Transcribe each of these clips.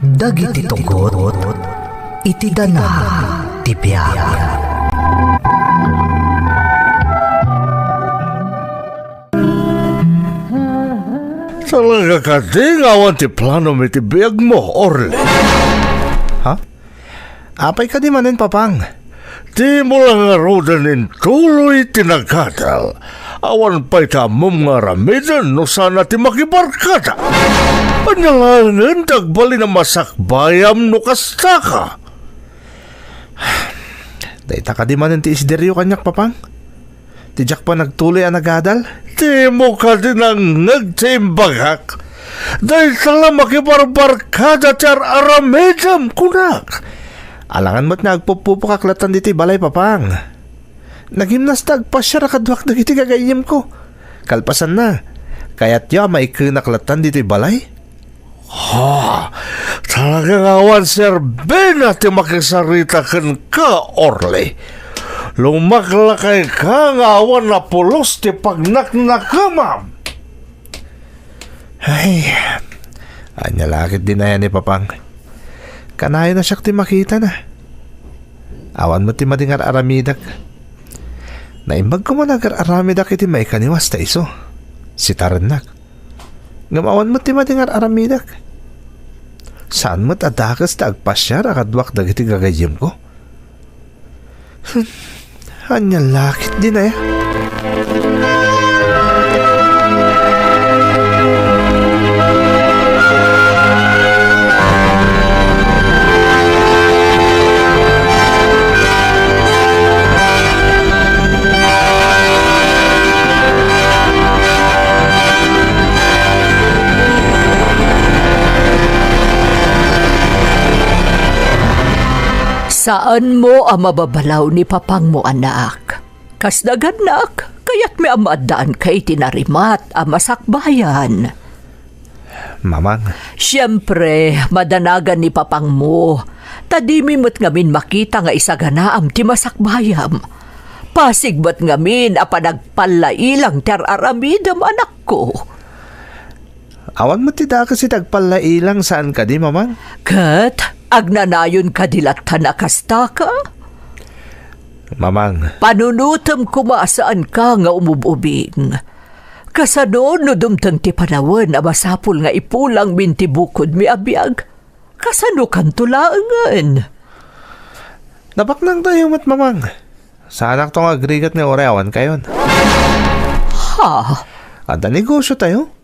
Dagiti tugot, iti danag ti biag. Talaga ka di ngawan ti plano mi ti biag mo, Orle. Ha? Apay ka di manin, Papang? Di mo lang nga rodanin tuloy tinagkadal. Awan pa'y tamom nga ramidan no sana ti makibarkada. Panyalangan dagbali na masakbayam no kasta ka. Dahita ka di manin ti isderyo kanyak, Papang? Tijak pa nagtuloy ang nagadal? Di mo ka din ang nagtimbagak. Dahil tala makibarbarkada ti aramidam kunak. Alangan mo't nagpupupukaklatan diti balay, Papang. Nagimnastag pa siya rakadwak na iti gagayim ko. Kalpasan na. Kaya't ya maikinaklatan diti balay? Ha, talagang awan Sir Ben at makisarita ka, Orle. Lumaklakay ka nga awan na pulos ti pagnaknakamam. Ay, anyalakit din na yan ni Papang. Kanayo na siya ti makita na. Awan mo ti madingar aramidak. Naimbag ko mo nagar aramidak iti maikaniwas ta iso. Si Taranak. Ngamawan mo ti madingar aramidak. Saan mo't adakas ta agpasya rakadwak dagiti gagayim ko? Anyalakit din na ya. Saan mo ang mababalaw ni Papang mo, anak? Kasdagan nak, kaya't may amadaan kay tinarimat ang masakbayan. Mamang. Siyempre, madanagan ni Papang mo. Tadimi mo't ngamin makita nga isaganaam ti masakbayam. Pasigbat ngamin a panagpalailang teraramidam anak ko. Awan mo ti da kasi tagpalailang saan ka di, Mamang? Kat, agnanayon kadilatan na kasta ka? Mamang. Panunutam kumasaan ka nga umububing. Kasano no dumtang ti panawan na masapul nga ipulang minti bukod mi abiyag. Kasano kan tulaangan? Napak nang tayo mat, Mamang. Sa anak tong agrigat ni Oreawan kayon. Ha? Ada negosyo tayo?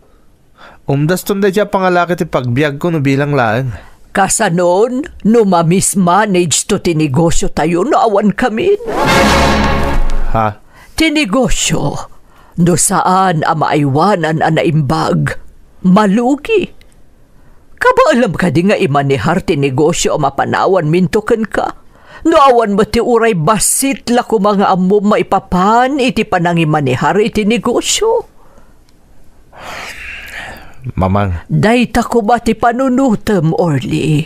Umdas tunda dya pangalaki ti pagbiag ko no bilang laan. Kasanon, no mamismanage to tinegosyo tayo no awan kami. Ha? Tinegosyo, no saan ang maaywanan ang naimbag, malugi. Kabaalam ka di nga imanihar tinegosyo o mapanawan mintokan ka. No awan mo ti uray basit la ko mga amo maipapan iti panangimanihar iti negosyo. Mamang. Dayta ko ba ti panunutem, Orly?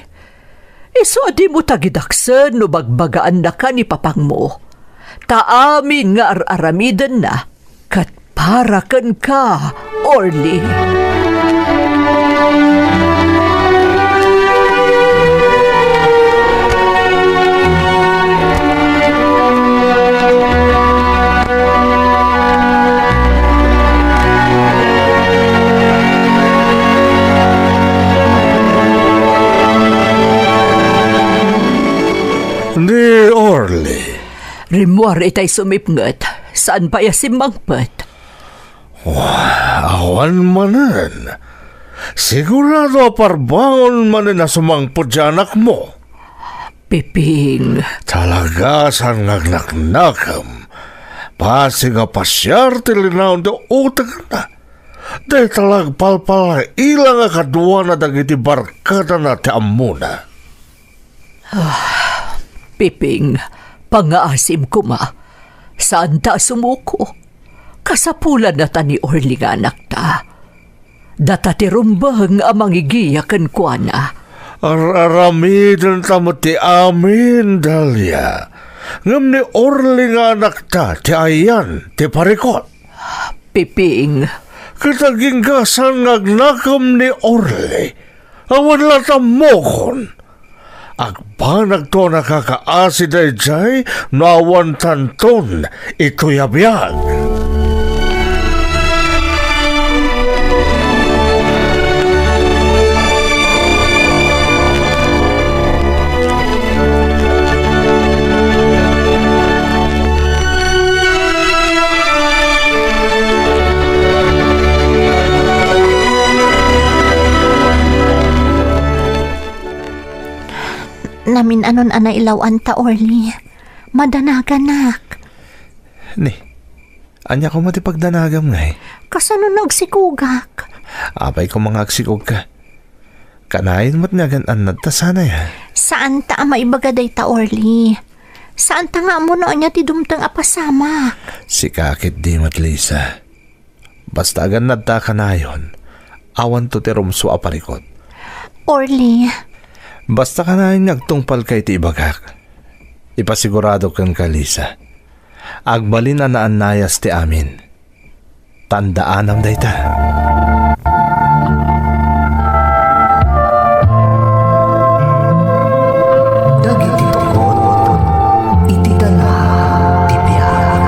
Iso di mo tagidaksen no bagbagaan na ka ni Papang mo. Taamin nga aramidan na, kat parakan ka, Orly. Ni Orle. Rimuar itay sumipngat, saan pa yasimangpat? Awan manan. Sigurado parbangon manan na sumangpod dya anak mo. Piping. Talaga saan ngagnaknakam. Pasig nga pasyar tilinaw do utag na. Dahil talag palpala ilang akadwa na dagiti barkada na ti amuna. Piping, pangaasim ko ma. Saan ta sumuko? Kasapulan na ta ni Orly nga anak ta. Data ti rumbang amang igiyakan kwa na. Aramidan tamo ti amin, Dalia. Ngam ni Orly nga anak ta, ti ayan, ti parikot. Piping. Kitaging gasan ngagnakam ni Orly. Awan latamokon. Agbanag to nakakaasi dayjay no awan tanton ito yabiyag. Namin anon ana ilawan ta, Orly. Madanagan, Ni, anya ko matipagdanagam nga eh. Kasano nagsikugak? Apay ko mga agsikog ka. Kanayin mo't nagan anad ta sana ya. Saan ta maibagaday ta, Orly? Saan ta nga mo noon niya ti dumtang apasama? Si kakit di mat Lisa. Basta agan nadta kanayon. Awan to ti rumso aparikot. Orly, Basta kanayin nagtungpal kay ti ibagak. Ipasigurado kang Kalisa. Agbalin na naanayas ti amin. Tandaanam dayta. Dagiti tungkol, iti dana ti biyak.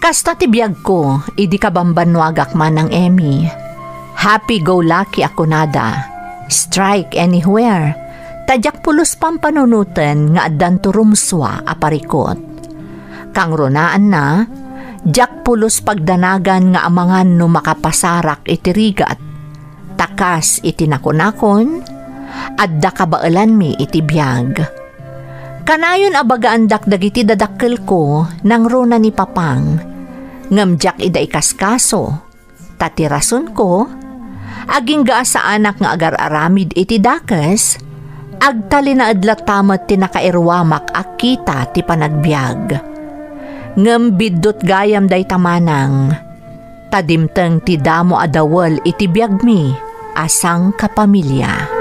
kasta ti biyag ko, idi ka bambanwagak man ng Emmy. Happy-go-lucky ako nada. Strike anywhere. Tadyak pulos pampanunutan nga addan turumswa aparikot. Kang runaan na, jak pulos pagdanagan nga amangan no makapasarak itirigat. Takas itinakunakon, adda kabaalan mi iti biyag. Kanayon abagaan dagiti dadakkel ko nang runa ni Papang. Ngamjak ida ikaskaso. Tatirason ko, aging gaa sa anak nga agar-aramid iti dakas, agtali na adlat tamat tinakairwamak akita ti panagbiag. Ngambidot gayam day tamanang, tadimteng ti damo adawal iti biag mi, asang kapamilya.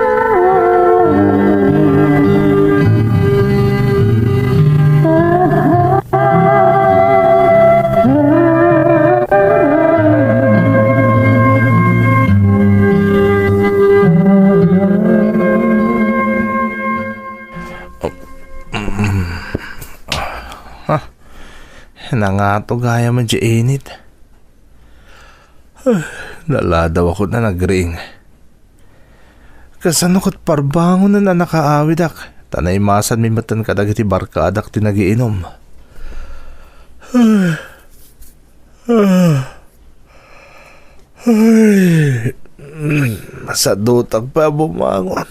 Nangato gaya man di init. Naladaw ako na nagring. Kasano ko't parbangon na nakaawid ak. Tanay masan may matan kadag iti barkadak ti nagiinom. Masadutag pa bumangon.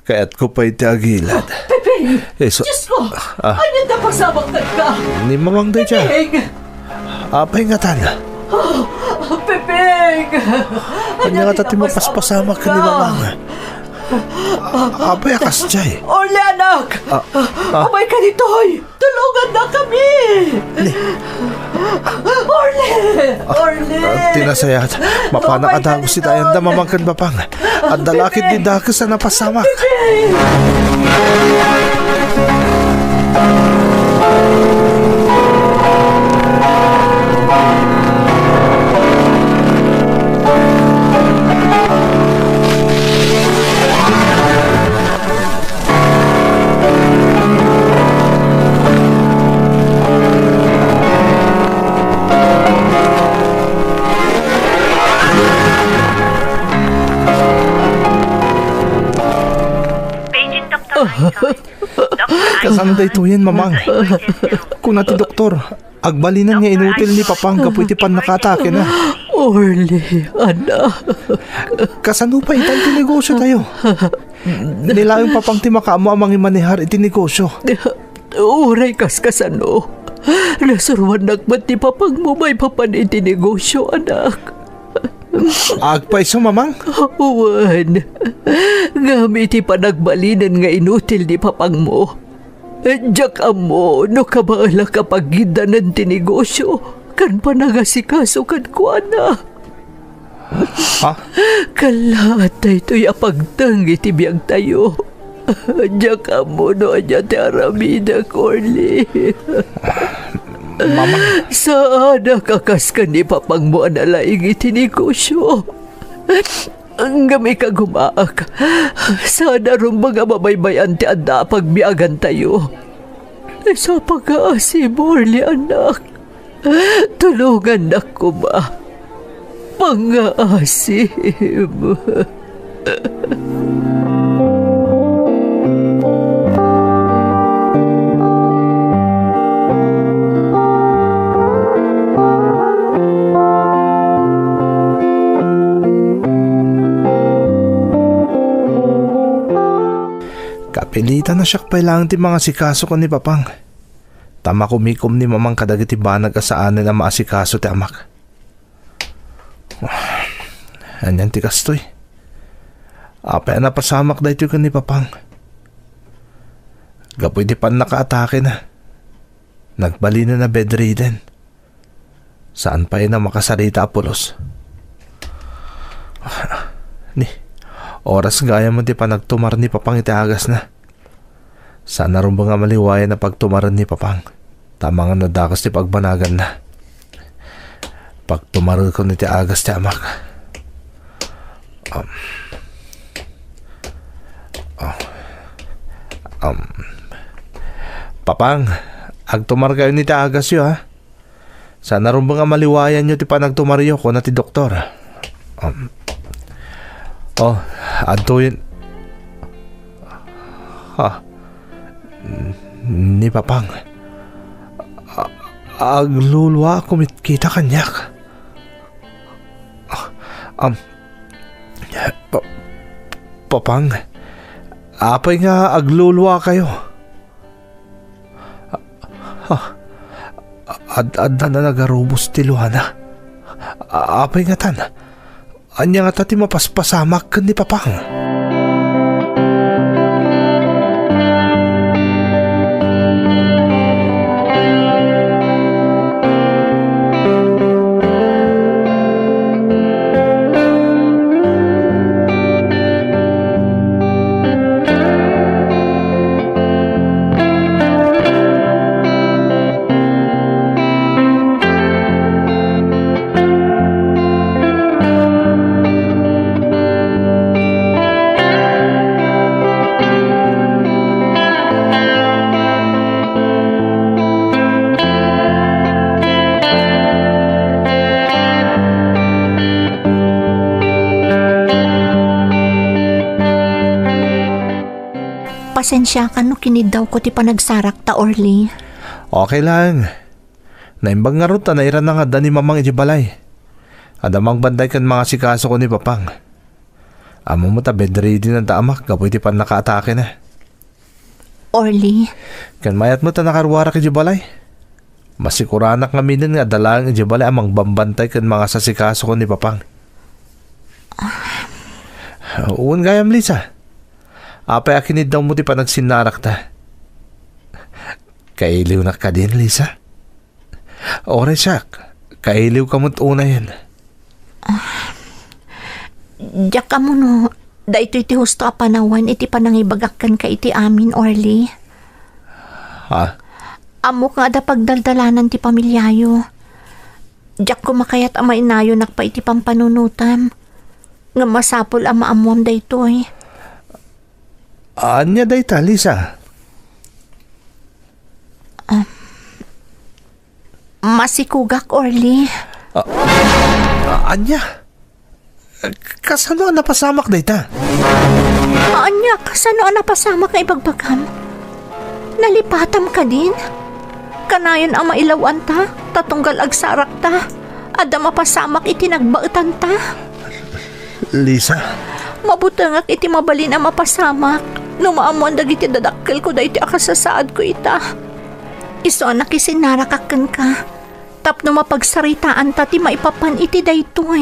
Kaya't ko pa iti agilad. Pepeng! So, Diyos ko! Ano na pagsabak ka? ni mamang day siya. Pepeng! Apay nga tala. Pepeng! Kanya nga tati mapaspasamak ka ni mamang. Apay akas siya eh. Orly, anak! Umay ka ditoy! Tulungan na kami! Orly! Orly! Tinasayat. Mapanak adagos si tayan da mamangkan bapang. At dalakit ni dakas na napasamak. Kasano day tuyen, mamang? Kung nati doktor, agbalinan nga inutil ni Papang kapoy ti pan nakatake na. Orly, anak! Kasano pa itan ti negosyo tayo? Nila yung Papang ti makaamo amang imanihar iti negosyo. Uray kasano. Nasurwan nagbat ni Papang mo may papan iti negosyo, anak. Agpaiso, mamang? Uwan. Ngamit iti panagbalinan nga inutil ni Papang mo. Diyak amo, no kabaala kapag gidanan ti negosyo, kan panagasikaso kan kuana. Ha? Kalatay to'y apagtang iti biyag tayo. Diyak amo no anya ti Aramida, Corley. Mamang, Saan kakas ka ni papang mo analaing iti negosyo? Ang gami ka gumaak. Sana rin mga mabaybayan ti anda pagbiagan tayo. Sa pag-aasi, Morley, anak. Tulungan na ko ba? Pang-aasim. kapilitan na siya kailangan ti mga sikaso ko ni papang. Tama kumikom ni mamang kadagiti banag asaan na maasikaso ti amak. Anyan ti kastoy. Apay na pasamak da ito ka ni papang. Gapoy di pan nakaatake na. Nagbali na bedridden. Saan pa na makasarita apulos? Oras gaya mo di pa nagtumar ni papang itiagas na. Sana rin ba nga maliwayan na pagtumaran ni papang. Tama nga nadakas ti pagbanagan na. Pagtumaran ko ni itiagas ti amak. Papang, agtumar kayo ni itiagas yo ha. Sana rin ba nga maliwayan nyo ti panagtumaryo ko na ti doktor. Adto yun. Ni papang. Aglulwa kumikita kanyak. Papang, apay nga aglulwa kayo. Adda na nagarubos ti Luana. Apay nga tan. Anya nga tati mapaspasamak kan ni papang. Pasensya ka no kinidaw ko ti panagsarak ta, Orly. Okay lang. Naimbang nga ruta na iran na nga da ni mamang ijibalay. Adamang banday kan mga sikaso ko ni papang. Amo mo ta bedridden ang taamak. Kapoy ti pan nakaatake na. Orly. Kan mayat mo ta nakarwara ka ijibalay. Masikuranak nga minin nga dalang ijibalay amang bambantay kan mga sasikaso ko ni papang. Uwan gayam, Lisa. Apay akinid daw mo di pa nagsinarak ta. Kailiw na ka din, Lisa. Ore siya, kailiw ka mo't una yan. Diyak ka mo no, da ito iti husto a panawan, iti panangibagakkan ka iti amin, Orly. Ha? Amo nga da pagdaldalanan ti pamilyayo. Diyak ko makayat ama inayo nakpa iti pampanunutam. Nga masapol ama amuam da ito eh. Anya day ta, Lisa? Masikugak, Orly. Anya? Kasano ang napasamak day ta? Anya, kasano ang napasamak na ibagbagam? Nalipatam ka din? Kanayon ang mailawan ta, tatunggal agsarak ta, ada mapasamak iti nagbaetan ta. Lisa? Mabutangak iti mabalin ang mapasamak. Numaamuan dagiti dadakkel ko da iti akasasaad ko ita. Iso anak isinarakakan ka. Tapno mapagsaritaan ta ti maipapan iti daytoy.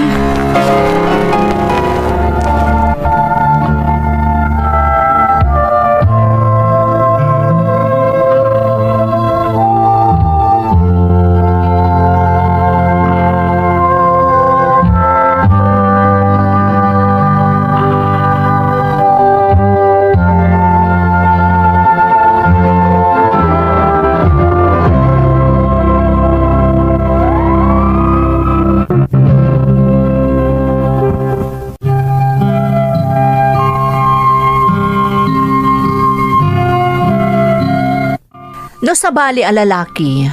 sa bali a lalaki,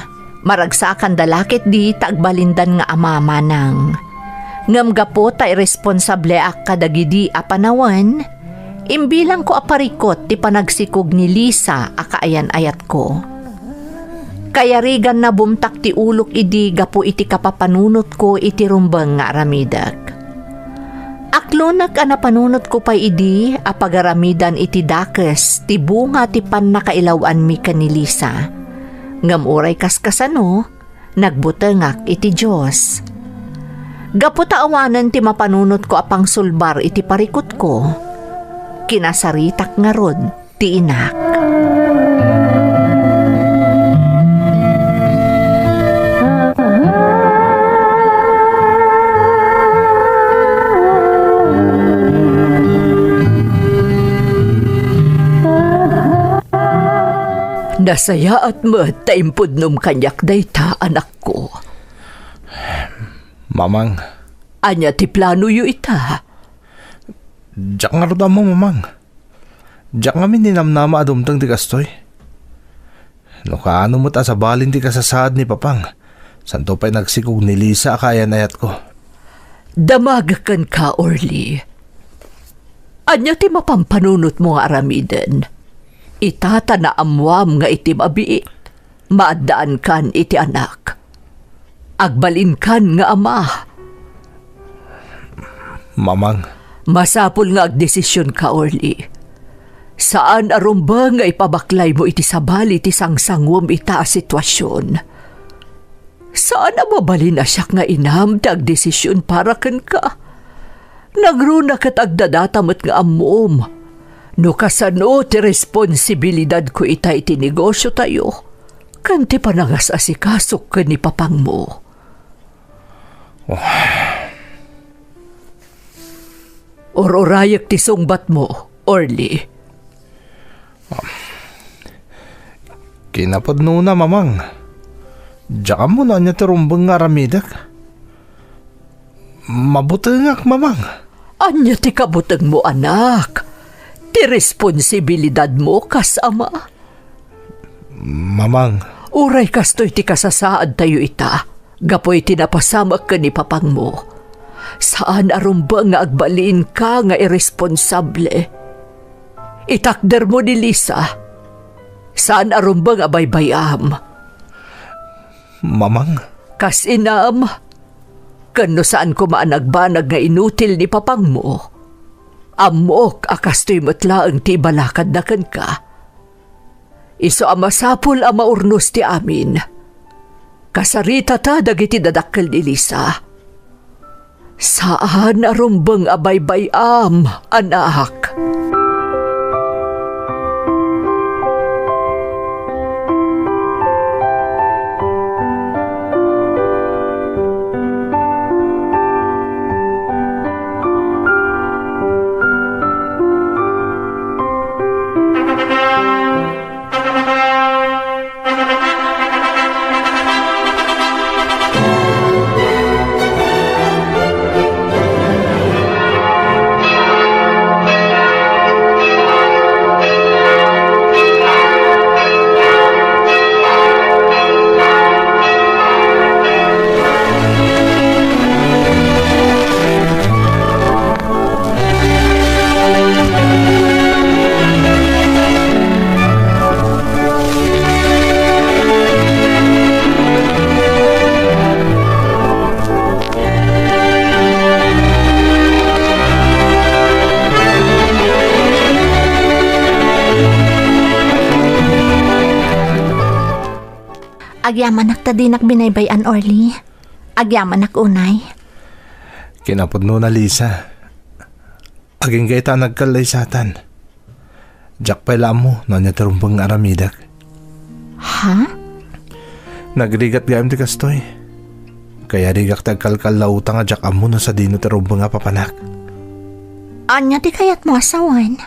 maragsakan dalakit di taagbalindan nga amama nang. Ngam gapo ta irresponsable ak kadagidi a panawan, imbilang ko aparikot ti panagsikog ni Lisa a kaayan-ayat ko. Kaya rigan na bumtak ti ulok idi gapo iti kapapanunot ko iti rumbang nga aramidak. Aklonak a napanunot ko pa idi a pagaramidan iti dakes ti bunga ti pannakailawan mi kan ni Lisa. Ngam uray kaskasano, nagbutengak iti Diyos. Gapo taawanan ti mapanunot ko apang sulbar iti parikot ko. Kinasaritak nga rod ti inak. Nasaya at mataimpod nung kanyak dayta, anak ko. Mamang, Anya ti plano yu ita. jak nga rin mo, mamang. Jak nga mininamnama adumtang di kastoy. No kaano mo ta sa balin di kasasad ni Papang. Santo pa'y nagsikog ni Lisa akayan-ayat ko. Damagakan ka, Orly. Anya ti mapampanunot mo nga aramiden. Itata na amwam nga iti mabiit. Maadaan kan iti anak. Agbalin kan nga ama. Mamang, Masapul nga agdesisyon ka, Orly. Saan arumba nga ipabaklay mo iti sabali ti sangsangwam ita a sitwasyon? Saan na mabalin na siya nga inam ti agdesisyon para ken ka? Nagruna kat agdadatamat nga amom. No kasano ti responsibilidad ko ita iti negosyo tayo. Kanti panangas asikasok ka ni Papang mo. Ororayak ti sungbat mo, Orly. kinapod na, mamang. Diyan mo na niya tirumbang nga ramidak. Mabutengak, mamang. Anya ti kabuteng mo, anak. Ti responsibilidad mo kas ama. Mamang, Uray kastoy ti kasasaad tayo ita. Gapoy tinapasamak ka ni Papang mo. Saan arumba nga agbalin ka nga irresponsable? Itakder mo ni Lisa. Saan arumba nga baybayam? mamang. Kas inam, kano saan ko maanagbanag nga inutil ni Papang mo? Amok akastoy matlaang ti balakad na kan ka. Iso amasapul ang maurnos ti amin. Kasarita ta dagiti dadakkel ni Lisa. Saan arumbang abaybayam, anak? Agyaman ta din binaybayan, Orly. Agyaman unay. Kinapod na, Lisa. Aging gaita nagkalay satan. Jak pala mo, no niya tirumbang aramidak. Ha? Nagrigat gayam ti kastoy. Kaya rigak tagkalkal lauta nga jak amo na sa dino tirumbang nga papanak. Anya ti kayat mo asawan?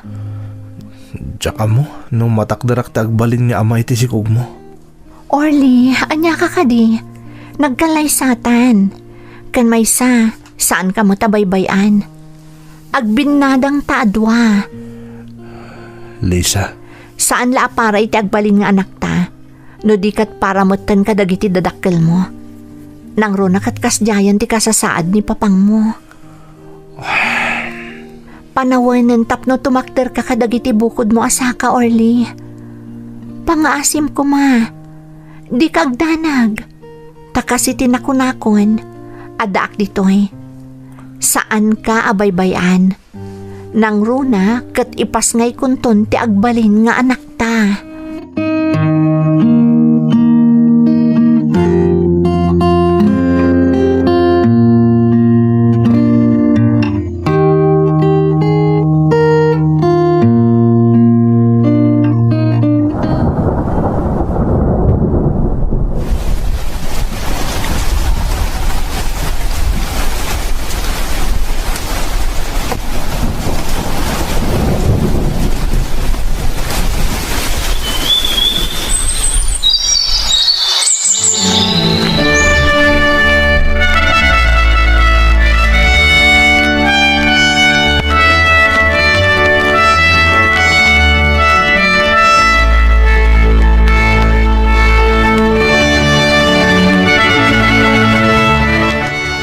Jak amo, nung matakdarak tagbalin nga ama iti sikog mo. Orly, anya ka kadi. Nagkalay satan. Kan may saan ka mo tabaybayan? Agbinadang taadwa. Lisa, Saan la para iti agbalin nga anak ta? No di kat paramutan ka dagiti dadakkel mo. Nang runa kat kasjayan ti kasasaad ni papang mo. Panawanan tapno tumakder ka kadagiti bukod mo asaka, Orly. Pangaasim ko ma. Di kagdanag. Takasi tinakunakon. Adaak ditoy. Saan ka abaybayan? Nang runa kat ipas ngay kunton ti agbalin nga anak ta.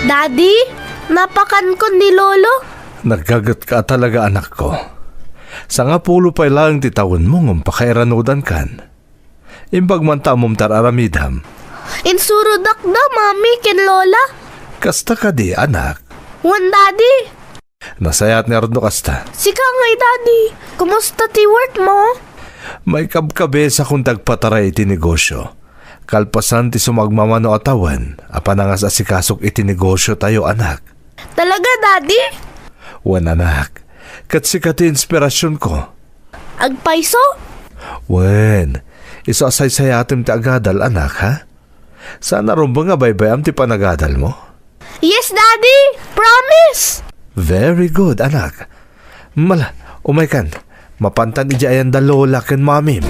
Daddy, napakan ko ni Lolo. Nagkagat ka talaga, anak ko. Sa nga pulo pa lang titawan mo ng pakairanodan kan. Imbag man tamom tararamidam. Insurudak da, Mami, ken Lola. Kasta ka di, anak. Wan, Daddy. Nasayat ni Ardo kasta. Sika ngay, Daddy. Kumusta ti work mo? May kabkabe sa kung tagpataray iti negosyo. Kalpasan ti sumagmamano atawan, apanangas asikasok iti negosyo tayo, anak. Talaga, Daddy? Wan, anak. Kat sikat ti inspirasyon ko. Agpaiso? Wen, isasayatim ti agadal, anak, ha? Sana rumba nga baybayam ti panagadal mo? Yes, Daddy. Promise. Very good, anak. Mala, umay kan. Mapantan ijayan da lola ken mamim.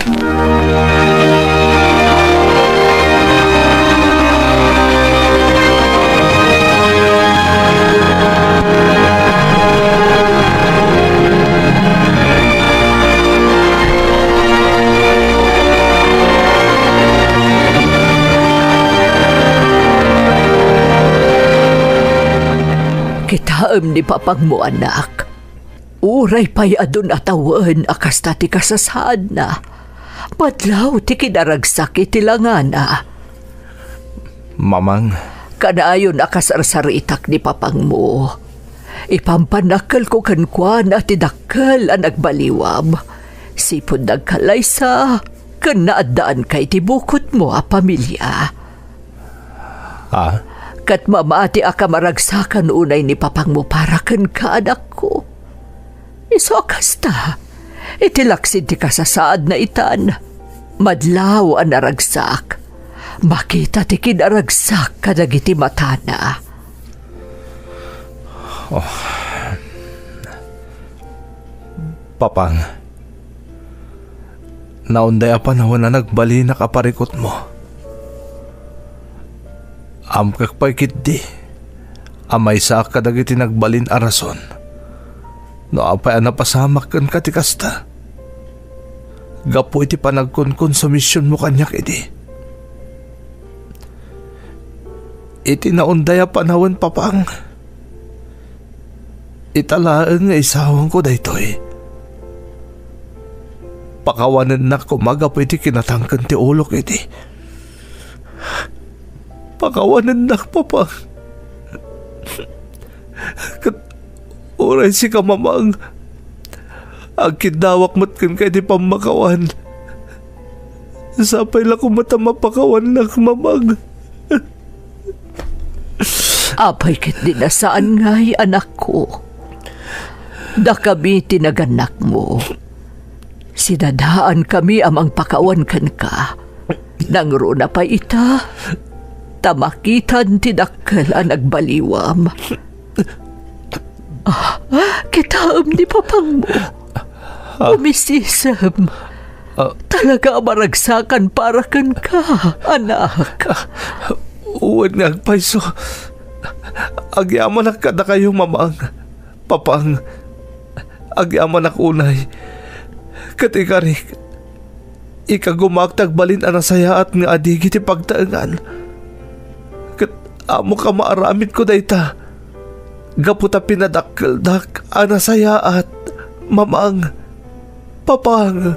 Kitaam ni papang mo, anak. Uray pa'y adun atawan akas ti kasasad na. Madlaw ti kinaragsak iti langana. Mamang, Kanayon akas arsaritak ni papang mo. Ipampanakal ko kankwan at idakal ang nagbaliwam. Sipod nagkalaysa, kanaadaan kay tibukot mo a pamilya. Kat mamati aka maragsakan unay ni papang mo para kan ka, anak ko. Iso kasta, itilaksid ti kasasaad na itan. Madlaw ang naragsak. Makita ti kinaragsak kadagiti matana. papang. Naunday a panahon na nagbali na kaparikot mo. Amkak pa'y kitdi. Amay sa kadagiti nagbalin a rason. No apay napasamak kan katikasta. Gapo iti panagkunkun sa misyon mo kanyak iti. Iti naunday a panahon, papang. Italaan nga isawang ko daytoy. Pakawanan na kumaga po iti kinatangkan ti ulok iti. Pakawanan na, papang. Kat uray si kamamang. Ang kidawak mat kan kay di pamakawan. Sapay lang kumata mapakawan na mamang. Apay kit din na saan nga'y anak ko. Da kami tinaganak mo. Sinadaan kami amang pakawan kan ka. Nangro na pa ita. Tamakitan tinakal ang nagbaliwam. Kitaam ni papang mo. Umisisam. Talaga maragsakan para kan ka, anak. Uwan nga agpaiso. Agyaman ak kada kayo, mamang. Papang. Agyaman ak unay. Katikarik. Ikagumagtag balin ang sayaat nga adigi ti pagtaengan. Kat amo ka maaramid ko dayta. Gaputa pinadakkeldak ang sayaat, mamang, papang.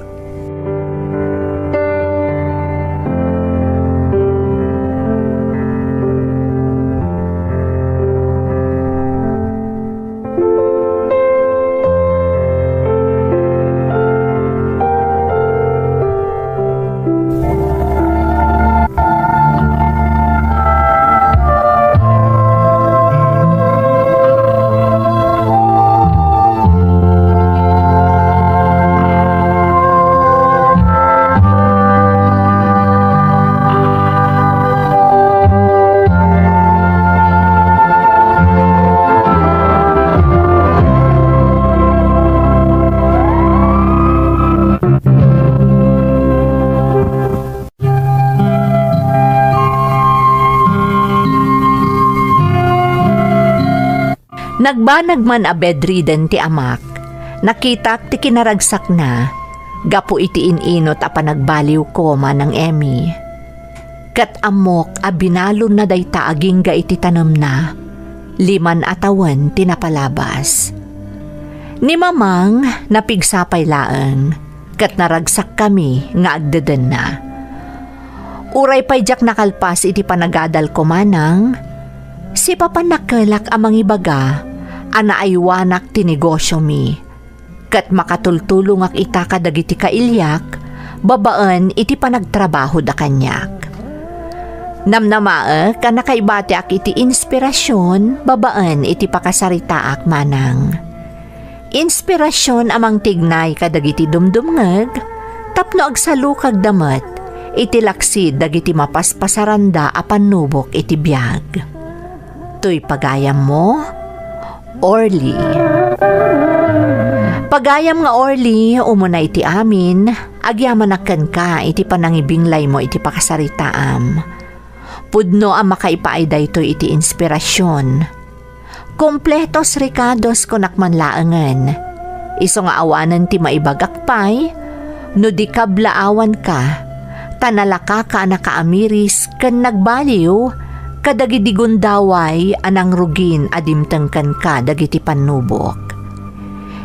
Nagbanag man a bedridden ti amak, nakitak ti kinaragsak na, gapu iti ininot a panagbaliw ko manang Emmy. Kat amok a binalon na dayta aging ga iti tanam na, 5 atawan tinapalabas. Ni mamang napigsapay laeng, kat naragsak kami nga agdeden na. Uray pa'y jak nakalpas iti panagadal ko manang, si papa nakelak amang ibaga, anaaywanak ti negosyo mi. Kat makatultulong ak itaka dagiti kailyak, babaan iti panagtrabaho da kanyak. Namnamae ka nakaibati ak iti inspirasyon, babaan iti pakasarita ak manang. Inspirasyon amang tignay kadagiti dumdumngeg, tapno agsalukag damet, iti laksid dagiti mapaspasaranda a panubok iti biyag. Tuy pagayam mo, Orly. Pagayam nga Orly, umuna iti amin, agyamanaken ka iti panangibinglay mo iti pakasaritaam. Pudno ang makaipaay daytoy iti inspirasyon. Kompletos ricados kunakmanlaangan. Iso nga awanan ti maibagakpay, no di kablaawan ka, tanalaka ka nakaamiris ken nagbaliw, kadagiti gundaway anang rugin adimtengken ka dagiti panubok.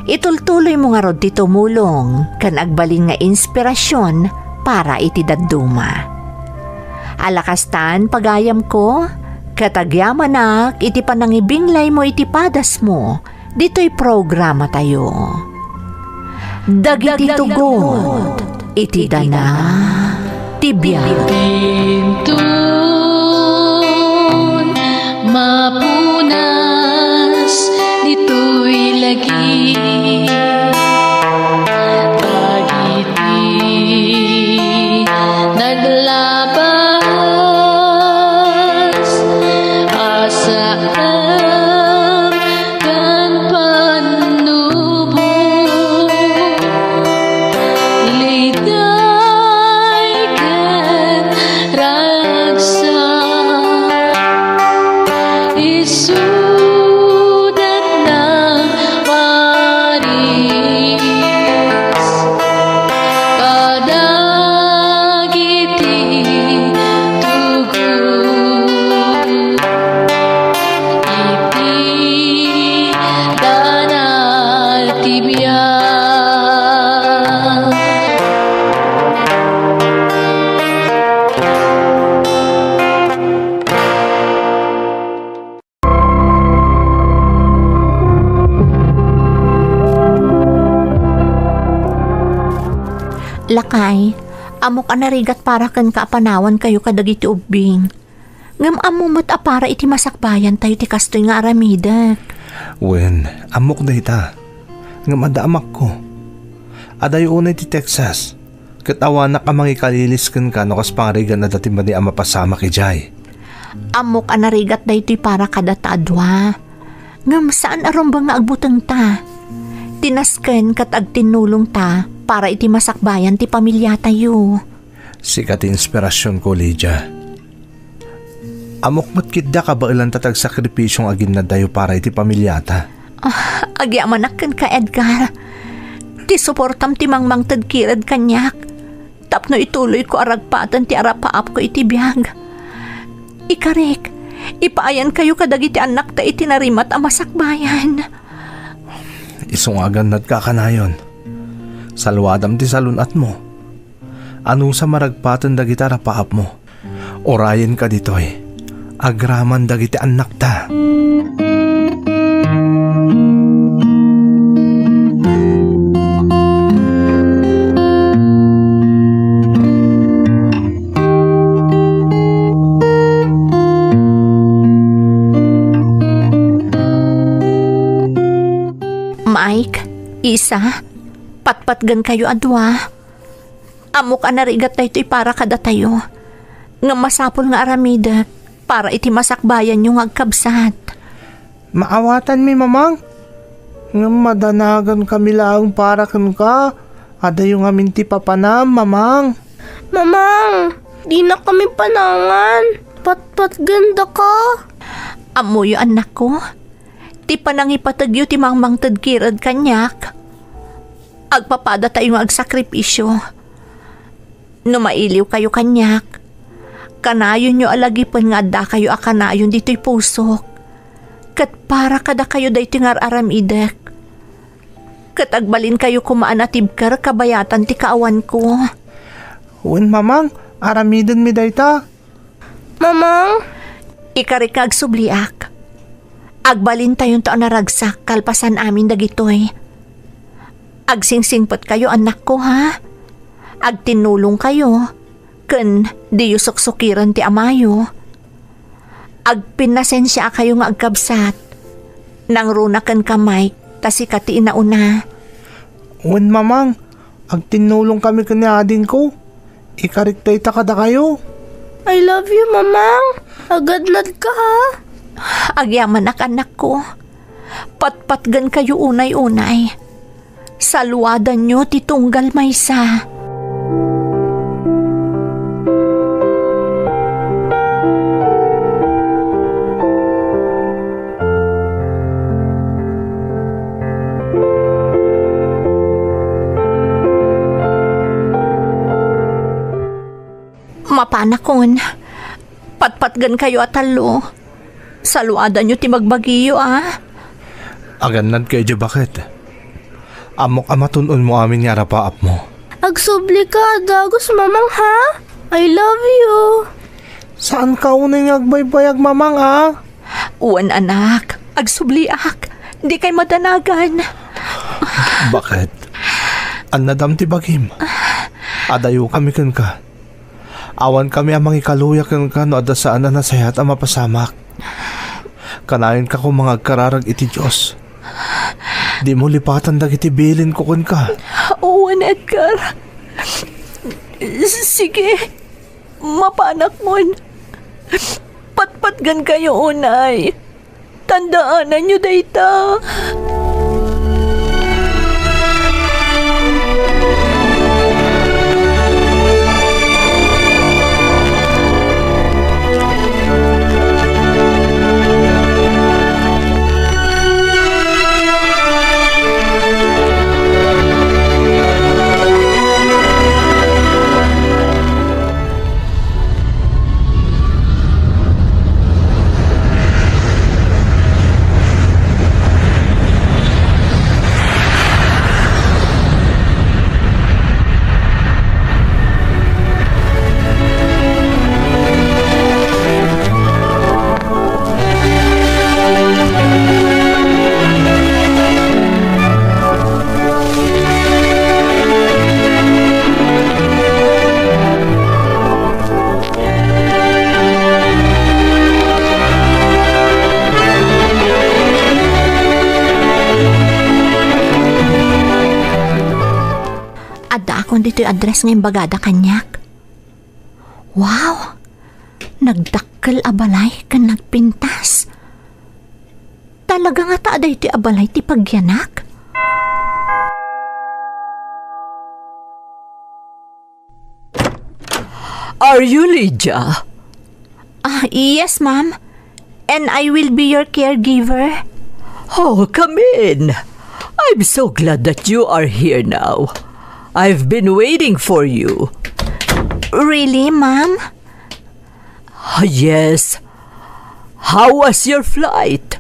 Itultuloy mo nga rod ti tumulong kan agbalin nga inspirasyon para iti dadduma. Alakastan pagayam ko, katagyaman iti panangibinglay mo iti padas mo, dito'y programa tayo. Dagiti tugot, iti dana, tibiyag. Mapunas dito'y lagi dagiti naglabas asaan kan panubo liday kan ragsa isudat ng Paris kadagiti tugot iti danal tibiyag. Lakay, amok anarigat para kan kaapanawan kayo kadagiti ubing. Ngam amumot a para iti masakbayan tayo ti kastoy nga aramidak. Wen, amok na ita. Ngam adaamak ko. Adayo unay ti Texas. Katawanak amang ikalilisken ka no kas pangarigan na dati ba ni ama pasama ki Jai. Amok anarigat da iti para kadataadwa. Ngam saan aron ba nga agbuteng ta? Tinasken kat agtinulong ta para iti masakbayan ti pamilya tayo. Sikat inspirasyon ko, Lydia. Amok matkidda ka ba ilang tatag sakripisyong agin na dayo para iti pamilyata? Agyamanaken ka, Edgar. Ti suportam ti mangmang tadkirad kanyak. tapno ituloy ko aragpatan ti arapaap ko iti biyag. Ikarik, ipaayan kayo kadagiti anak ta iti narimat a masakbayan. Isungagan na't kakanayon. Salwadam ti salunat mo. Ano sa maragpatan dagiti arapaap mo? Orayin ka ditoy. Agraman dagiti anak ta. Mike, Isa, patpatgan kayo adwa. Amo ka narigat na ito'y para kada tayo. Nga masapol nga aramida para iti masakbayan yung agkabsat. Maawatan mi mamang. Nga madanagan kami lang para kan ka. Ada yung amin ti papanam, mamang. Mamang, di na kami panangan. Pat ganda ka. Amo yung anak ko. Ti panang ipatagyo ti mangmang tadkirad kanyak. Agpapada tayo nga agsakripisyo. No mailiw kayo kanyak. Kanayon nyo alagipon nga da kayo akanayon dito'y pusok. Kat para kada kayo dayto nga aramidek. Kat agbalin kayo kumaanatibkar kabayatan ti kaawan ko. Uwan mamang, aramidan mi dayta. Mamang, Ikarik nga agsubliak. Agbalin tayong taon naragsak kalpasan amin dagitoy. Agsingsingpot kayo anak ko ha. Agtinulong kayo. Ken di yu suksukiran ti amayo. Agpinasensya kayo nga agkabsat. Nang runakan kamay tasi kati inauna. Uwan mamang, agtinulong kami kanyadin ko. Ikariktay ta kada kayo. I love you, Mamang. Agadnad ka ha. Agyaman anak ko. Patpatgan kayo unay-unay. Salwadan nyo titunggal maysa. Mapanakon. Patpatgan kayo atalo. Saluadan nyo ti magbagiyo Aganad kayo di bakit? Amok amatunon mo amin nga rapaap mo. Agsubli ka, dagos, Mamang ha. I love you. Saan ka unay agbaybayag mamang Uwan anak, agsubliak. Di kay madanagan. Bakit? An nadam ti bagim. Adayo kami kan ka. Awan kami amang ikaluyak kan ka no ada saan na nasayat ang mapasamak. Kanayon ka kung mga kararag iti Diyos. Di mo lipatan dagiti bilin ko kun ka. Uwan Edgar. Sige. Mapanak mo. Patpatgan kayo unay. Tandaanan nyo dayta. Kung dito'y address ngayong bagada kanyak. Wow! Nagdakkel abalay kan nagpintas. Talaga nga ta aday ti abalay ti pagyanak. Are you Lydia? Yes, ma'am. And I will be your caregiver. Oh, come in. I'm so glad that you are here now. I've been waiting for you. Really, ma'am? Yes. How was your flight?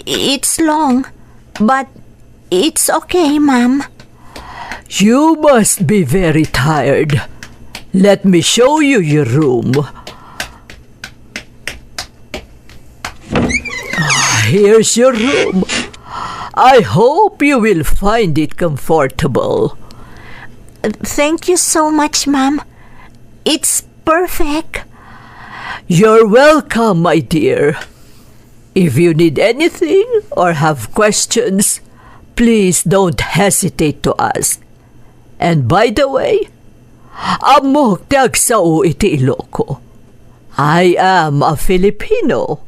It's long, but it's okay, ma'am. You must be very tired. Let me show you your room. Here's your room. I hope you will find it comfortable. Thank you so much, ma'am. It's perfect. You're welcome, my dear. If you need anything or have questions, please don't hesitate to ask. And by the way, amok tagsao iti Iloko. I am a Filipino.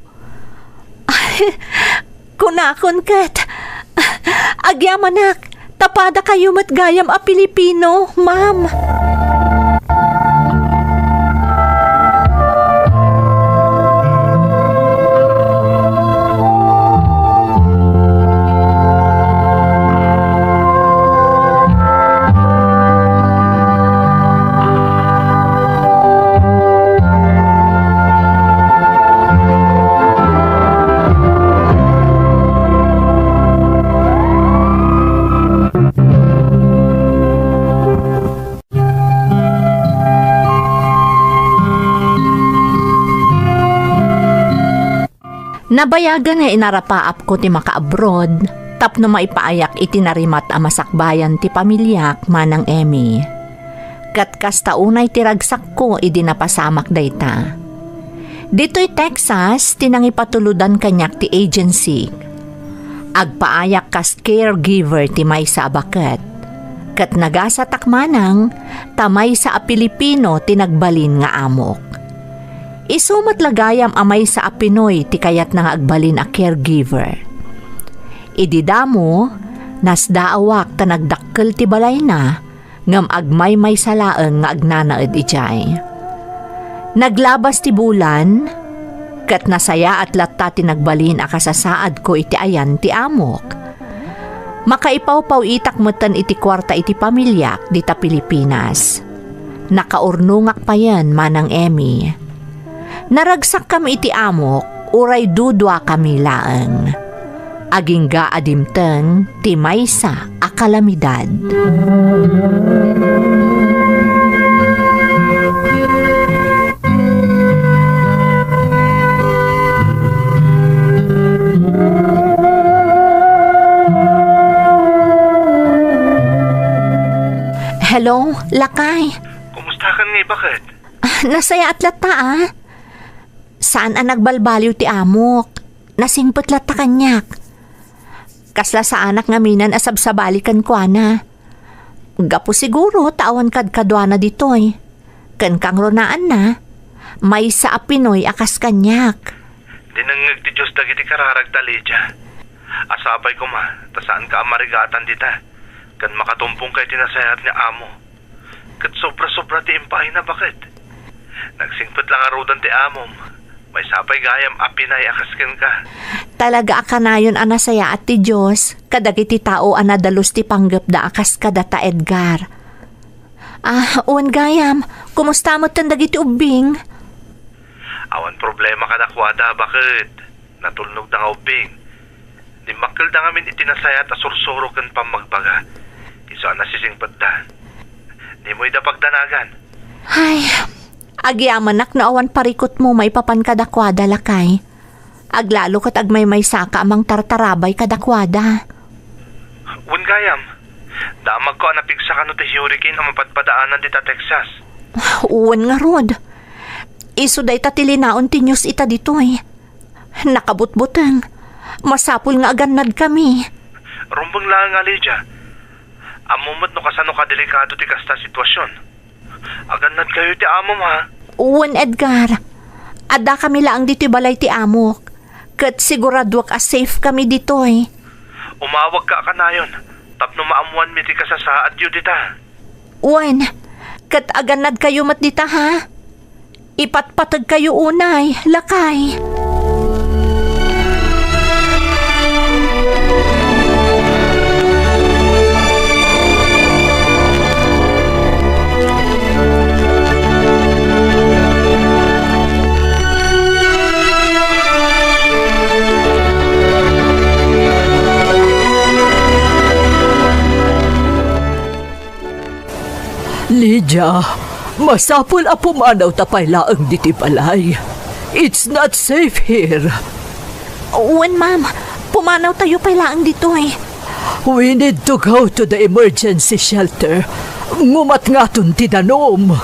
Kunakon kat. Agyamanak, tapada kayo matgayam a Pilipino, ma'am. Nabayagan nga inarapaap ko ti maka-abroad, tapno maipaayak itinarimat a masakbayan ti pamilyak manang Emmy. Kat kasta unay tiragsak ko idinapasamak dayta. Dito'y Texas, tinangipatuludan kanyak ti agency. Agpaayak kas caregiver ti may sa abakat. Kat nagasatak manang, tamay sa a Pilipino tinagbalin nga amok. Isumat lagayam amay sa Pinoy ti kayat nga agbalin a caregiver. Ididamo, nasdaawak ta nagdakkel ti balay na, ngam agmay may salaeng nga agnanaed ijay. Naglabas ti bulan, kat nasaya at latta ti nagbalin a kasasaad ko iti ayan ti amok. Makaipaw-paw itak metan iti kwarta iti pamilyak di ta Pilipinas. Nakaurnungak pa yan manang Emmy. Naragsak kami iti amok, uray dudwa kami laeng. Aging gaadimteng, ti maysa a kalamidad. Hello, Lakay. Kumusta ka nga, bakit? Nasaya at lata Saan ang nagbalbaliw ti amok? Nasingpot lata kanyak. Kasla sa anak nga minan asabsabalikan ko ana. Gapo siguro tawan kadkadwana ditoy. Ken kang ronaan na. May sa Pinoy akas kanyak. Dinangag ti Diyos dagiti kararag talidya. Asapay ko ma, tasaan ka amarigatan dita. Kan makatumpong kay tinasayat ni amo. Kat sobra-sobra ti impay na bakit? Nagsingpot lang arudan ti amom. May sapay gayam apinay akasken ka. Talaga akanayon anasaya at ti Diyos, kadagiti tao anadalos ti panggap da akas kadata Edgar. Uwan gayam, kumusta mo tandagiti ubing? Awan problema ka nakwada, bakit? Natulnog na nga ubing. Di makil da ngamin itinasaya at asursuro kan pamagbaga. Iso nasisingpad da. Di mo ida pagdanagan. Ay, agyamanak na awan parikot mo may papan kadakwada Lakay. Aglalo kat agmay may saka amang tartarabay kadakwada. Uwan gayam, damag ko anapigsa ka no ti hurricane ang mapadpadaanan dita Texas. Uwan nga rod. Iso day tatilinaon ti news ita ditoy. Nakabutbutang. Masapul nga aganad kami. Rumbang lang nga Lydia. Amumot no kasano ka delikado ti kasta sitwasyon. Aganad kayo ti amom ha. Uwan Edgar. Ada kami lang dito'y balay ti amok. Kat siguradwak a safe kami ditoy. Umawag ka kanayon. Tapno maamuan mi ti kasasaad yu dita. Uwan. Kat aganad kayo mat dita ha. Ipatpatag kayo unay, Lakay. Lydia, masapul a pumanaw tapay laang diti balay. It's not safe here. Uwan, ma'am. Pumanaw tayo pailaan dito eh. We need to go to the emergency shelter. Ngumat nga tun tinanom.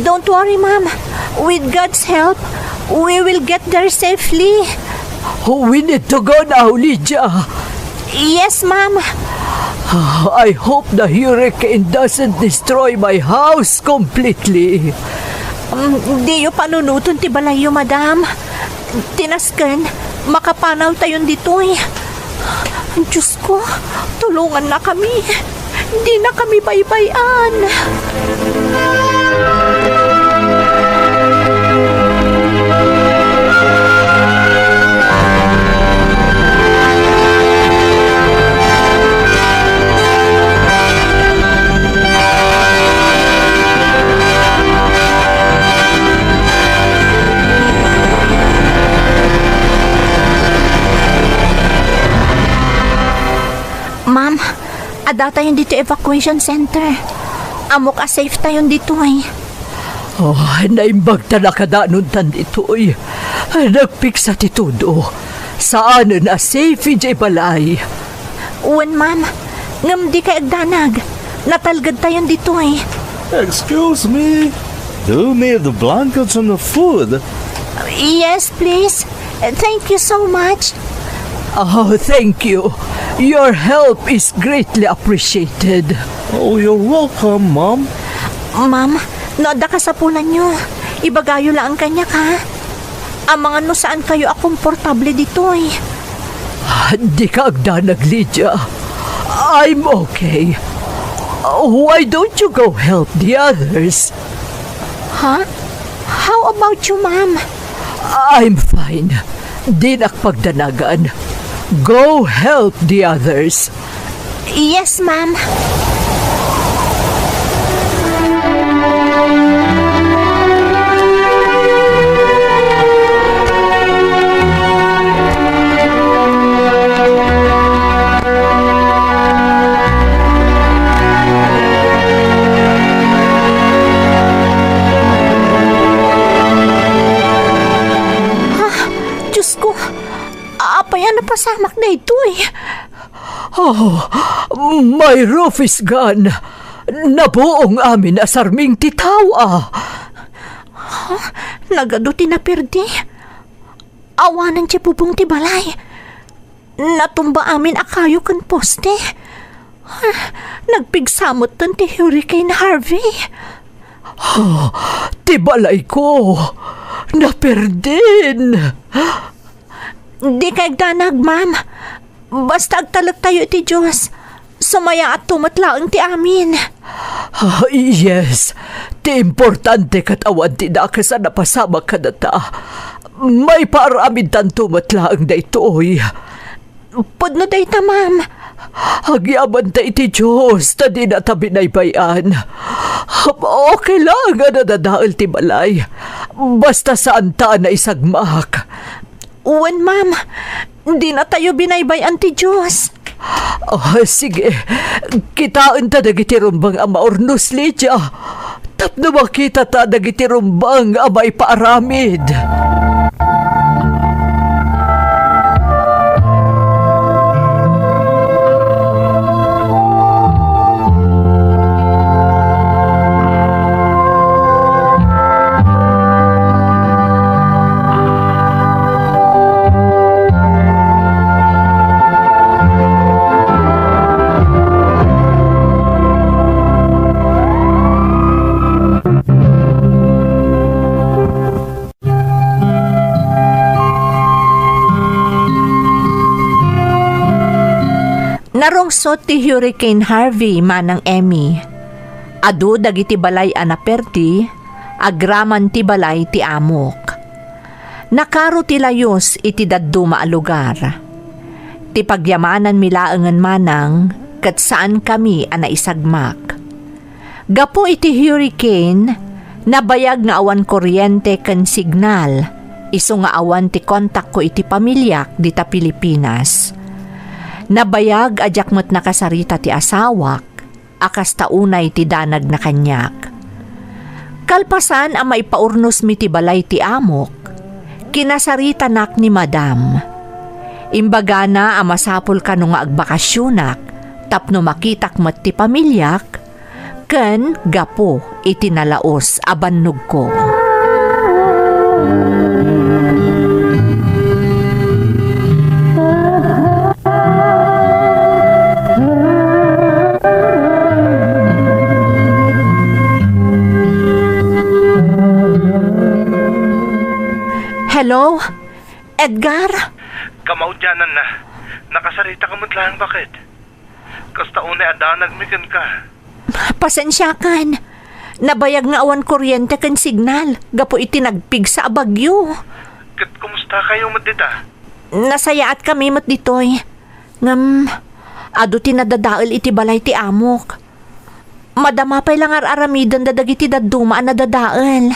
Don't worry, ma'am. With God's help, we will get there safely. We need to go now, Lydia. Yes, ma'am. I hope the hurricane doesn't destroy my house completely. Di yung panunuton ti balayo, madam. Tinaskan, makapanaw tayo dito eh. Diyos ko, tulungan na kami. Di na kami baybayan. Ma'am, ada tayo dito evacuation center. Amok a safe tayo dito eh. Oh, naimbag talaga nun tan dito'y. Nagpiksa titudo. Saan na safe in balay? Uwan, ma'am. Ngam di ka agdanag. Natalgad tayo dito eh. Excuse me. Do you need the blankets and the food? Yes, please. Thank you so much. Oh, thank you. Your help is greatly appreciated. Oh, you're welcome, Mom. Ma'am, noda ka sa punan nyo. Ibagayo lang kanya ka. Ang mga no saan kayo akomportable dito eh. Di ka agdanag, Lydia. I'm okay. Why don't you go help the others? Huh? How about you, ma'am? I'm fine. Di nakpagdanagan. Go help the others. Yes, ma'am. Pasamak na ito eh. Oh, my roof is gone. Nabuong amin asarming titawa. Huh? Nagado tinaperdi. Awanan siya pupong tibalay. Natumba amin akayo kan poste. Nagpigsamot tan ti Hurricane Harvey. Oh, tibalay ko. Naperdin. Di kay danag, ma'am. Basta agtalag tayo iti Diyos. Sumaya at tumatlaang ti amin. Yes. Ti importante katawan ti daka sa napasama ka na ta. May paaramin tan tumatlaang da ito'y. Pudno da ita, ma'am. Agyaman ta iti Diyos ta di na tabi na ibayan. Okay lang nga nadadaal ti balay. Basta saan ta na isagmak. Uwan, ma'am. Di na tayo binaybayan ti Diyos. Oh, sige. Kitaan ta dagiti rumbang ama ornos, Lydia. Tapno makita ta dagiti rumbang amay paaramid. Narungsot ti Hurricane Harvey manang Emmy. Adu dagiti balay anaperti, agraman ti balay ti amok. Nakaro ti layos iti daddu maalugar. Ti pagyamanan milaengan manang ket saan kami anaisagmak. Gapo iti hurricane, nabayag nga awan kuryente ken signal, isu nga awan ti kontak ko iti pamilyak dita Pilipinas. Nabayag ajak met nakasarita ti asawak, akas taunay ti danag na kanyak. Kalpasan ang maipaurnos mi ti balay ti amok, kinasarita nak ni madam. Imbaga na ang masapol ka nung agbakasyonak, tapno makitak mat ti pamilyak, ken gapo itinalaos abannog ko. Hello? Edgar? Kamaudyanan na. Nakasarita ka mo't lang bakit? Kasta unay adanag mikan ka. Pasensyakan. Nabayag nga awan kuryente kan signal. Gapo itinagpig sa abagyo. Kat kumusta kayo mo't dita? Nasayaat kami mat ditoy. Ado tinadadaal iti balay ti amok. Madama pa'y lang aramidan dadag iti daduma na dadaal.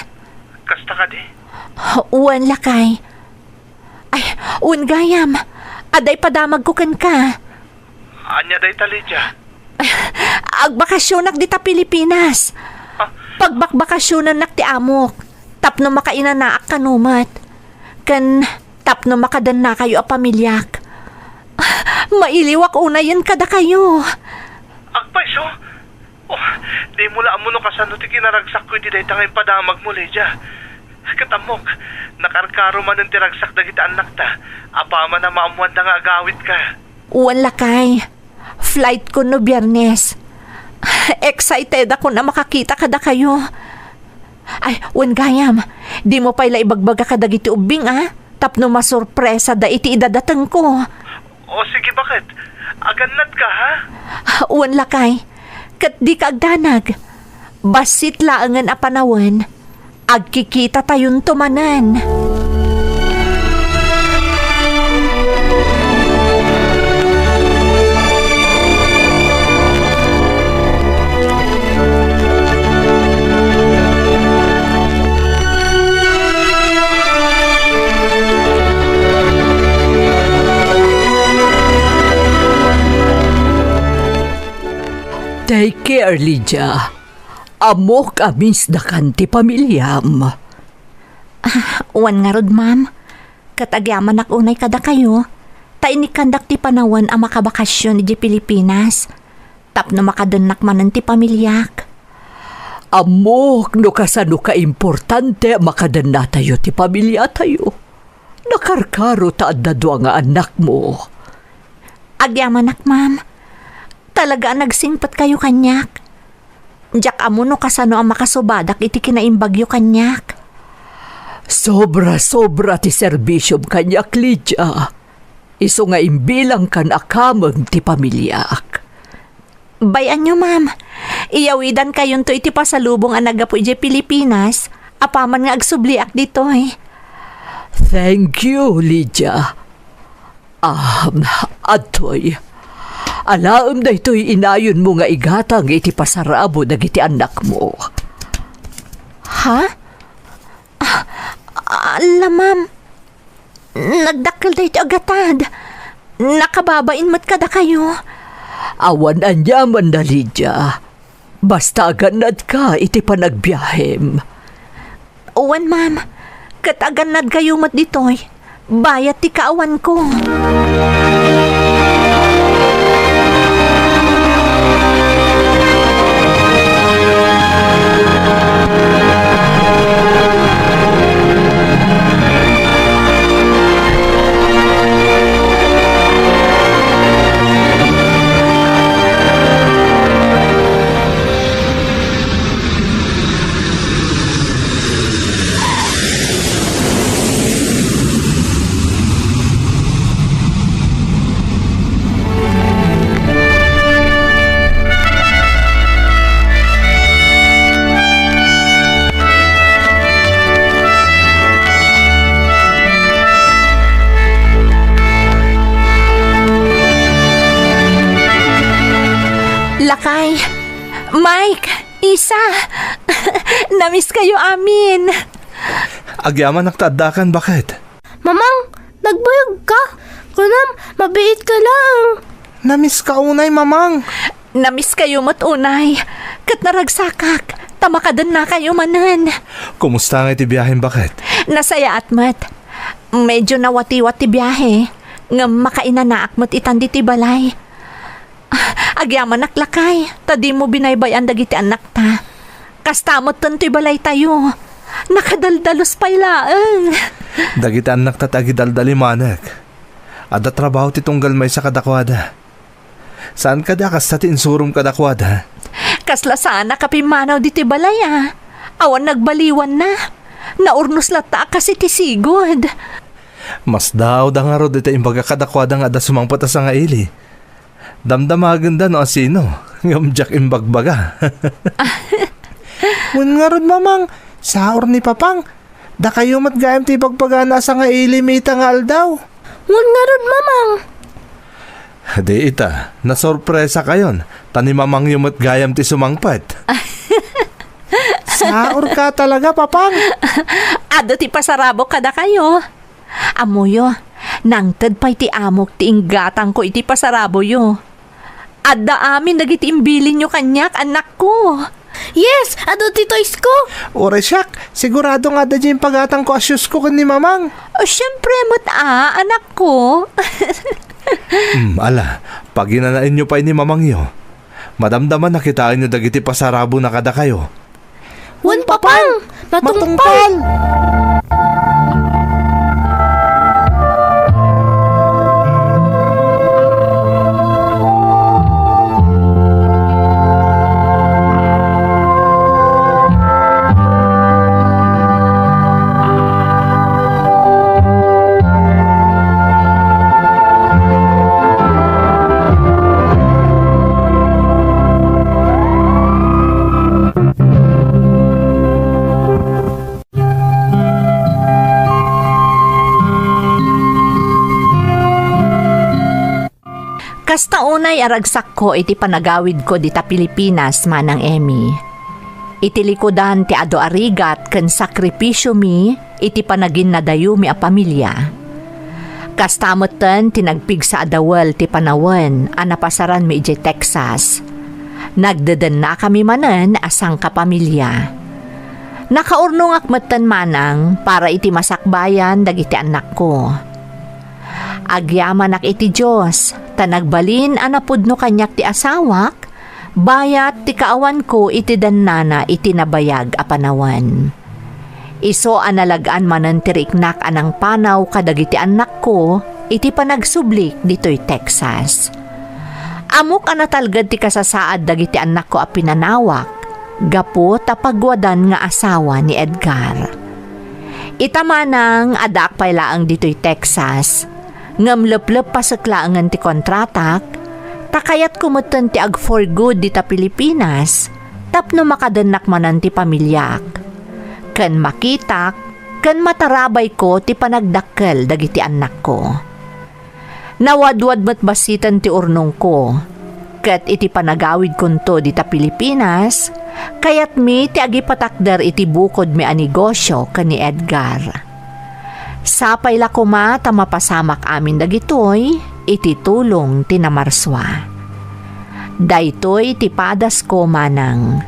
Kasta ka di? Uwan lakay. Ay, uwan gayam. Aday padamag ko kan ka. Anya day talidya? Agbakasyonak di ta Pilipinas. Pagbakbakasyonan nak ti amok. Tapno makainanaak kanumat. Kan tapno makadan na kayo a pamilyak. Mailiwak unayan kada kayo. Agpay so? Oh, di mula mo no kasano ti kinaragsak ko di day tangay padamag mo, Lydia. Katamok, nakarkaro man ang tiragsak dagiti anak ta. Apama na maamuan na nga agawit ka. Uwan lakay. Flight ko no Biyernes. Excited ako na makakita kada kayo. Ay, uwan gayam. Di mo pa'y laibagbaga ka dagiti ubing Tapno masurpresa da iti idadatang ko. O sige, bakit? Aganad ka ha? Uwan lakay. Kat di ka agdanag. Basit laangan a panawan. Agkikita tayon tumanan. Take care, Lydia. Amok amis da kanti pamilyam. Uwan nga rod, ma'am. Katagyaman ak unay kada kayo. Ta inikandak ti panawan ang makabakasyon di Pilipinas. Tapno makadenak manan ti pamilyak. Amok no kasano ka importante makadan na tayo ti pamilya tayo. Nakarkaro ta adda nga anak mo. Agyaman ak, ma'am. Talaga nagsingpat kayo kanyak. Diyak amo no kasano ang makasubadak iti kinaimbagyo kanyak. Sobra ti serbisyom kanyak, Lydia. Iso nga imbilang kan akamang ti pamilyak. Bayan nyo, ma'am. Iyawidan kayon to iti pasalubong ang nagapo iti Pilipinas. Apaman nga agsubliak dito Thank you, Lydia. Atoy. Alaam da ito'y inayon mo nga igatang iti pasarabo dagiti anak mo. Ha? Ala, ma'am. Nagdakkel da iti agatad. Nakababain mo't kada kayo. Awan anyaman na, Lydia. Basta aganad ka iti panagbiyahem. Uwan, ma'am. Kat aganad kayo mo't dito'y. Bayat ti kaawan ko. Lakay, Mike, Isa, namiss kayo amin. Agyaman nagtadakan, bakit? Mamang, nagbayag ka. Kunam, mabiit ka lang. Namiss ka unay, mamang. Namiss kayo matunay. Kat naragsakak. Tamakadan na kayo manan. Kumusta nga iti biyahin bakit? Nasaya at mat. Medyo nawati-wat ti biyahe. Nga makainanaak mat itan di ti balay. Agyaman naklakay. Tadi mo binaybayan dagiti anak ta. Kastamot tan ti balay tayo. Nakadaldalos pailaan. Dagiti anak tatagi daldali manek. Ada trabaho ti tunggal may sa kadakwada. Saan ka da kas sa tinsurum kadakwada? Kasla sana kapimanaw di ti balay Awan nagbaliwan na. Naurnos lata kasi ti sigod. Mas daw da nga ro dito imbaga kadakwada nga ada sumangpata sa nga ili. Damdamagan da no asino. Ngamjak imbagbaga. Mun nga ron mamang, saor ni papang. Da kayo matgayam ti bagpagana sa nga ili mita nga aldaw. Ngun nga ron, mamang. Di ita, nasorpresa kayon. Tani mamang yung matgayam ti sumangpat. Saor ka talaga, papang. Ado ti pasarabo kada kayo. Amoyo, nangtad pa'y ti amok ti inggatang ko iti pasarabo yo. Adda amin dagiti imbilin nyo kanyak, anak ko. Yes, ado ti toys ko. Ore siyak, sigurado nga da dyan pagatang ko asyos ko ni mamang. Siyempre mo't anak ko. Ala, pag inanain nyo pa ni mamang yo, madamdaman nakitaan nyo dagiti pasarabo na kada kayo. Wan, papang. Matungpal. Kasta unay aragsak ko iti panagawid ko dita Pilipinas manang Emmy. Iti likodan ti ado arigat ken sakripisyo mi iti panagin nadayo mi a pamilya. Kastamoten tinagpig sa adawel ti panawen a napasaran mi iti Texas. Nagdeden na kami manen asang kapamilya. Nakaurnong akmetten manang para iti masakbayan dagiti anak ko. Agyaman ak iti Diyos, tanagbalin anapudno kanyak ti asawak, bayat ti kaawan ko iti dannana iti nabayag a panawan. Iso analagaan manen ti riknak anang panaw kadagiti anak ko, iti panagsublik ditoy Texas. Amok anatalgad ti kasasaad dagiti anak ko a pinanawak, gapo tapagwadan nga asawa ni Edgar. Itamanang adak pailaang ditoy Texas, ngamleplep pasaklaangan ti kontratak, takayat kumutan ti ag for good di ta Pilipinas, tapno makadanak manan ti pamilyak. Ken makitak, ken matarabay ko ti panagdakkel dagiti anak ko. Nawadwad matbasitan ti urnong ko, ket iti panagawid kunto di ta Pilipinas, kayat mi ti agipatakder iti bukod mi a negosyo ken ni Edgar. Sapay la kuma ta mapasamak amin dagitoy, iti tulong tinamarswa. Daytoy ti padas ko manang.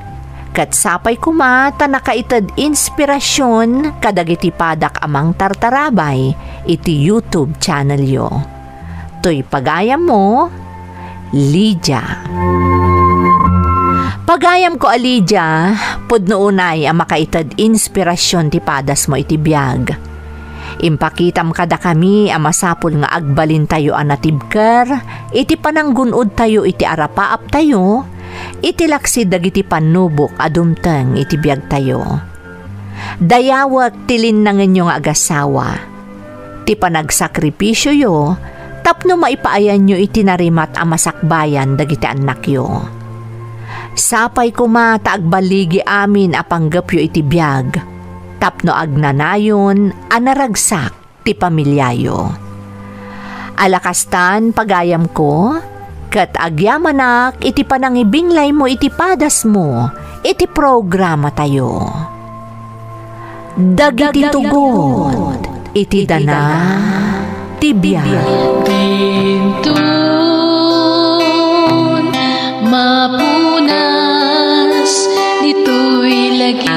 Kat sapay kuma ta nakaitad inspirasyon kadagiti padak amang tartarabay iti YouTube channel yo. Toy pagayam mo, Lydia. Pagayam ko a Lydia, pudno unay ang makaitad inspirasyon ti padas mo iti biyag. Impakitam kada kami ang masapul nga agbalin tayo anatibker, iti pananggunod tayo iti arapaap tayo, iti laksid dagiti panubok adumteng iti biag tayo. Dayawak tilin na nga agasawa, ti panagsakripisyo yo, tapno maipaayan nyo iti narimat ang masakbayan dagiti anak yo. Sapay kumata agbaligi amin apanggap yo iti biag, tapno agnanayon anaragsak ti pamilyayo. Alakastan pagayam ko, kat agyamanak iti panangibinglay mo iti padas mo, iti programa tayo. Dagiti tugod, iti dana, tibiyag. Bintun, mapunas dito'y lagi